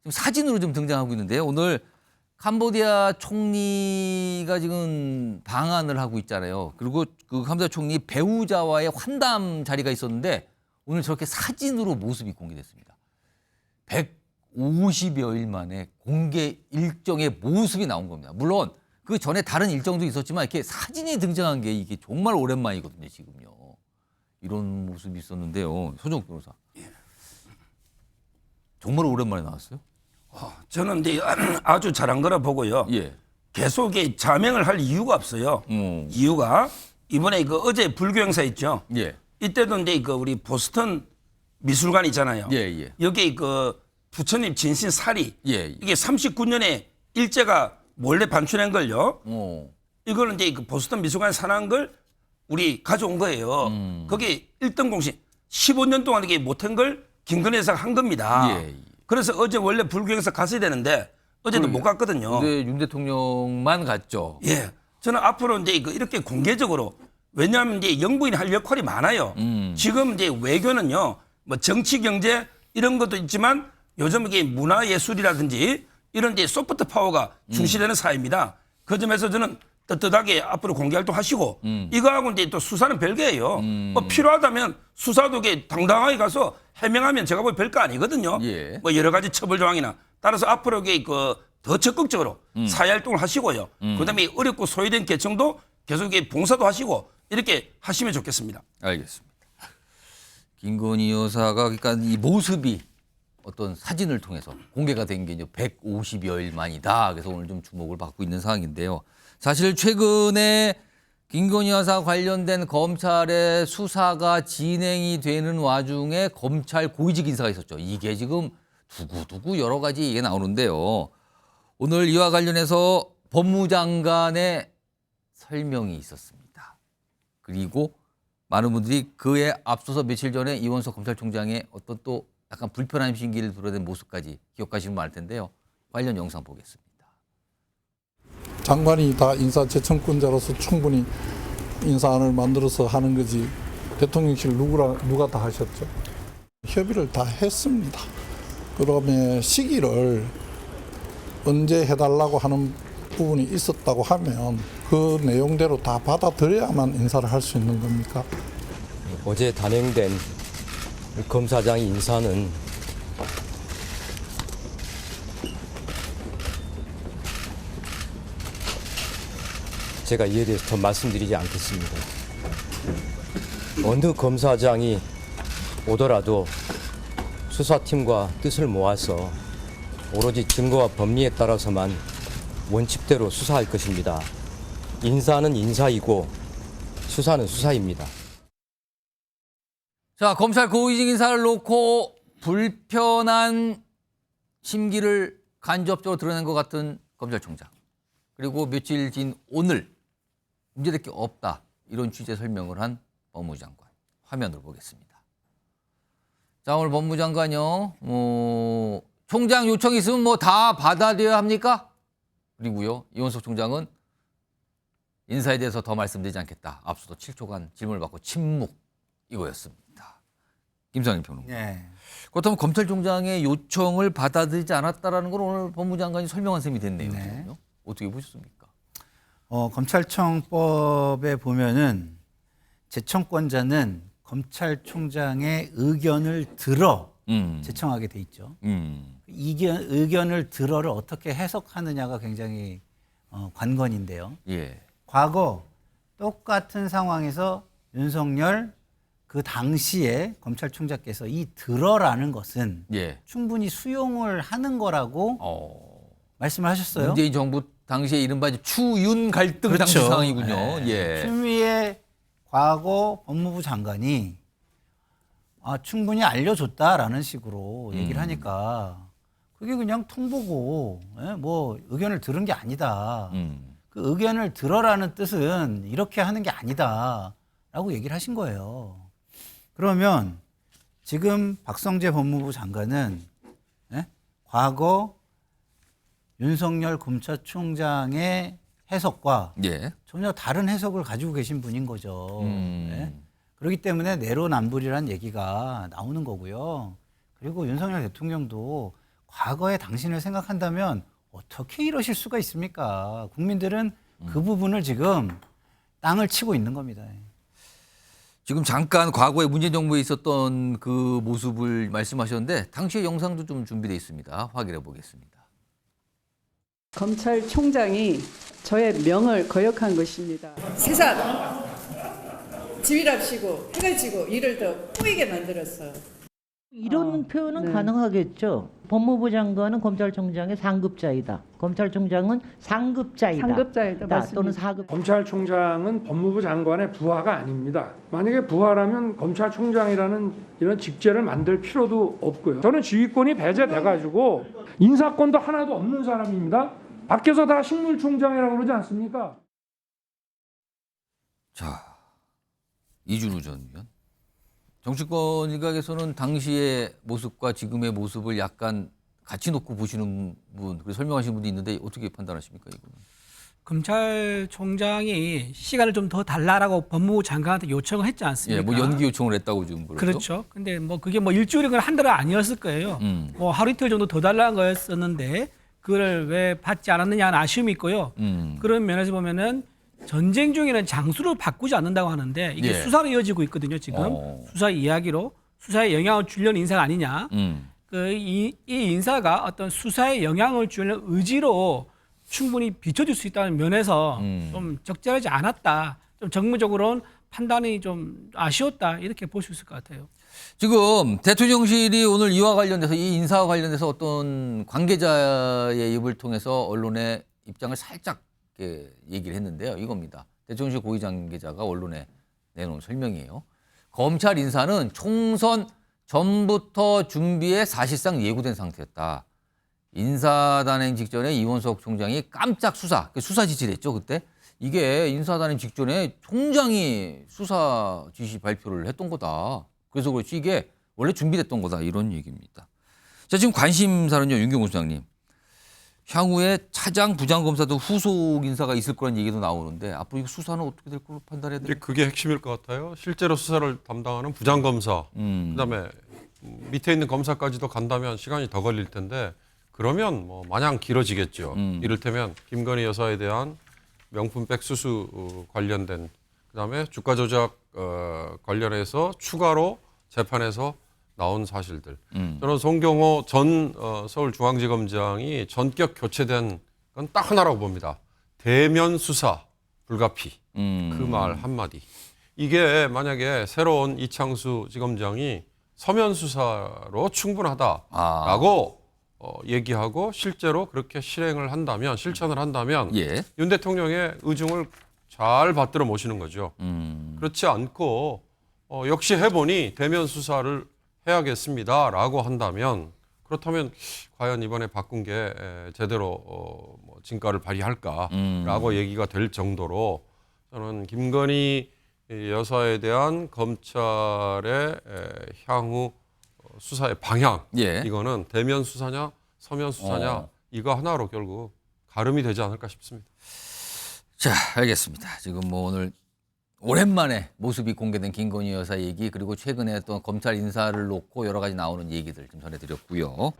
지금 사진으로 좀 등장하고 있는데요. 오늘 캄보디아 총리가 지금 방한을 하고 있잖아요. 그리고 그 캄보디아 총리 배우자와의 환담 자리가 있었는데 오늘 저렇게 사진으로 모습이 공개됐습니다. 150여일 만에 공개 일정의 모습이 나온 겁니다. 물론 그 전에 다른 일정도 있었지만 이렇게 사진이 등장한 게 이게 정말 오랜만이거든요, 지금요. 이런 모습이 있었는데요. 소정 변호사. 정말 오랜만에 나왔어요? 저는 이제 아주 잘한 거라 보고요. 예. 계속 자명을 할 이유가 없어요. 이유가 이번에 그 어제 불교 행사 있죠. 예. 이때도 이제 그 우리 보스턴 미술관 있잖아요. 예, 예. 여기 그 부처님 진신 사리. 예. 이게 39년에 일제가 몰래 반출한 걸요. 이거는 이제 그 보스턴 미술관에 사놓은 걸 우리 가져온 거예요. 거기 1등 공신 15년 동안 이게 못한 걸 김건희 여사가 한 겁니다. 예. 그래서 어제 원래 불교 행사 갔어야 되는데 어제도 못 갔거든요. 근데 윤 대통령만 갔죠. 예. 저는 앞으로 이제 이렇게 공개적으로 왜냐하면 이제 영부인이 할 역할이 많아요. 지금 이제 외교는요, 뭐 정치, 경제 이런 것도 있지만 요즘 이게 문화 예술이라든지 이런 이제 소프트 파워가 중시되는 사회입니다. 그 점에서 저는 떳떳하게 앞으로 공개 활동 하시고 이거하고 이제 또 수사는 별개예요. 뭐 필요하다면 수사도 이게 당당하게 가서 해명하면 제가 보기 별거 아니거든요. 예. 뭐 여러 가지 처벌 조항이나 따라서 앞으로 이게 더 적극적으로 사회 활동을 하시고요. 그다음에 어렵고 소외된 계층도 계속 이게 봉사도 하시고 이렇게 하시면 좋겠습니다. 알겠습니다. 김건희 여사가 그러니까 이 모습이 어떤 사진을 통해서 공개가 된 게 이제 150여일 만이다. 그래서 오늘 좀 주목을 받고 있는 상황인데요. 사실 최근에 김건희 여사 관련된 검찰의 수사가 진행이 되는 와중에 검찰 고위직 인사가 있었죠. 이게 지금 두고두고 여러 가지 얘기가 나오는데요. 오늘 이와 관련해서 법무장관의 설명이 있었습니다. 그리고 많은 분들이 그에 앞서서 며칠 전에 이원석 검찰총장의 어떤 또 약간 불편한 심기를 드러낸 모습까지 기억하시면 많을 텐데요. 관련 영상 보겠습니다. 장관이 다 인사재청권자로서 충분히 인사안을 만들어서 하는 거지 대통령실 누가 다 하셨죠? 협의를 다 했습니다. 그다음에 시기를 언제 해달라고 하는 부분이 있었다고 하면 그 내용대로 다 받아들여야만 인사를 할 수 있는 겁니까? 어제 단행된 검사장 인사는 제가 이에 대해서 더 말씀드리지 않겠습니다. 어느 검사장이 오더라도 수사팀과 뜻을 모아서 오로지 증거와 법리에 따라서만 원칙대로 수사할 것입니다. 인사는 인사이고 수사는 수사입니다. 자, 검찰 고위직 인사를 놓고 불편한 심기를 간접적으로 드러낸 것 같은 검찰총장. 그리고 며칠 진 오늘 문제될 게 없다. 이런 취지의 설명을 한 법무장관. 화면으로 보겠습니다. 자, 오늘 법무장관요. 총장 요청이 있으면 뭐 다 받아들여야 합니까? 그리고요. 이원석 총장은 인사에 대해서 더 말씀드리지 않겠다. 앞서도 7초간 질문을 받고 침묵 이거였습니다. 김상일 평론가. 네. 그렇다면 검찰총장의 요청을 받아들이지 않았다라는 걸 오늘 법무장관이 설명한 셈이 됐네요. 네. 지금요? 어떻게 보셨습니까? 검찰청법에 보면은 재청권자는 검찰총장의 의견을 들어 재청하게 돼 있죠. 의견을 들어를 어떻게 해석하느냐가 굉장히 관건인데요. 예. 과거 똑같은 상황에서 윤석열 그 당시에 검찰총장께서 이 들어라는 것은 예. 충분히 수용을 하는 거라고 말씀을 하셨어요. 문재인 정부 당시에 이른바 이제 추윤 갈등 당시 그렇죠. 상황이군요. 네. 예. 추미애 과거 법무부 장관이 충분히 알려줬다라는 식으로 얘기를 하니까 그게 그냥 통보고 뭐 의견을 들은 게 아니다. 그 의견을 들어라는 뜻은 이렇게 하는 게 아니다라고 얘기를 하신 거예요. 그러면 지금 박성재 법무부 장관은 과거 윤석열 검찰총장의 해석과 예. 전혀 다른 해석을 가지고 계신 분인 거죠. 그렇기 때문에 내로남불이라는 얘기가 나오는 거고요. 그리고 윤석열 대통령도 과거의 당신을 생각한다면 어떻게 이러실 수가 있습니까? 국민들은 그 부분을 지금 땅을 치고 있는 겁니다. 지금 잠깐 과거에 문재인 정부에 있었던 그 모습을 말씀하셨는데 당시의 영상도 좀 준비되어 있습니다. 확인해 보겠습니다. 검찰총장이 저의 명을 거역한 것입니다. 세상 지휘랍시고 해가 지고 일을 더 꼬이게 만들었어. 이런 표현은 네. 가능하겠죠. 법무부 장관은 검찰총장의 상급자이다. 검찰총장은 상급자이다. 상급자이다. 맞습니다. 또는 사급. 검찰총장은 법무부 장관의 부하가 아닙니다. 만약에 부하라면 검찰총장이라는 이런 직제를 만들 필요도 없고요. 저는 지휘권이 배제돼가지고 인사권도 하나도 없는 사람입니다. 밖에서 다 식물총장이라고 그러지 않습니까? 자, 이준우 전 의원. 정치권 일각에서는 당시의 모습과 지금의 모습을 약간 같이 놓고 보시는 분, 그리고 설명하시는 분도 있는데 어떻게 판단하십니까, 이거는? 검찰총장이 시간을 좀 더 달라라고 법무부 장관한테 요청을 했지 않습니까? 예, 뭐 연기 요청을 했다고 지금 그러죠. 그렇죠. 근데 뭐 그게 뭐 일주일이건 한 달은 아니었을 거예요. 뭐 하루 이틀 정도 더 달라는 거였었는데 그걸 왜 받지 않았느냐는 아쉬움이 있고요. 그런 면에서 보면은 전쟁 중에는 장소를 바꾸지 않는다고 하는데 이게 예. 수사로 이어지고 있거든요. 지금 수사 이야기로 수사에 영향을 주려는 인사가 아니냐. 이 인사가 어떤 수사에 영향을 주려는 의지로 충분히 비춰질 수 있다는 면에서 좀 적절하지 않았다. 좀 정무적으로는 판단이 좀 아쉬웠다. 이렇게 볼 수 있을 것 같아요. 지금 대통령실이 오늘 이와 관련돼서 이 인사와 관련돼서 어떤 관계자의 입을 통해서 언론의 입장을 살짝 이렇게 얘기를 했는데요. 이겁니다. 대통령실 고위 관계자가 언론에 내놓은 설명이에요. 검찰 인사는 총선 전부터 준비에 사실상 예고된 상태였다. 인사단행 직전에 이원석 총장이 깜짝 수사 지시를 했죠. 그때 이게 인사단행 직전에 총장이 수사 지시 발표를 했던 거다. 그래서 그렇지 이게 원래 준비됐던 거다. 이런 얘기입니다. 자, 지금 관심사는요. 윤경호 소장님. 향후에 차장 부장검사도 후속 인사가 있을 거라는 얘기도 나오는데 앞으로 이 수사는 어떻게 될 걸로 판단해야 돼요? 그게 핵심일 것 같아요. 실제로 수사를 담당하는 부장검사, 그다음에 밑에 있는 검사까지도 간다면 시간이 더 걸릴 텐데 그러면 뭐 마냥 길어지겠죠. 이를테면 김건희 여사에 대한 명품 백수수 관련된 그다음에 주가 조작 관련해서 추가로 재판에서 나온 사실들. 저는 송경호 전 서울중앙지검장이 전격 교체된 건 딱 하나라고 봅니다. 대면 수사 불가피. 그 말 한마디. 이게 만약에 새로운 이창수 지검장이 서면 수사로 충분하다라고 얘기하고 실제로 그렇게 실행을 한다면 실천을 한다면 예. 윤 대통령의 의중을 잘 받들어 모시는 거죠. 그렇지 않고 역시 해보니 대면 수사를 해야겠습니다라고 한다면 그렇다면 과연 이번에 바꾼 게 제대로 뭐 진가를 발휘할까라고 얘기가 될 정도로 저는 김건희 여사에 대한 검찰의 향후 수사의 방향 예. 이거는 대면 수사냐 서면 수사냐 이거 하나로 결국 가름이 되지 않을까 싶습니다. 자, 알겠습니다. 지금 뭐 오늘 오랜만에 모습이 공개된 김건희 여사 얘기 그리고 최근에 또 검찰 인사를 놓고 여러 가지 나오는 얘기들 좀 전해드렸고요.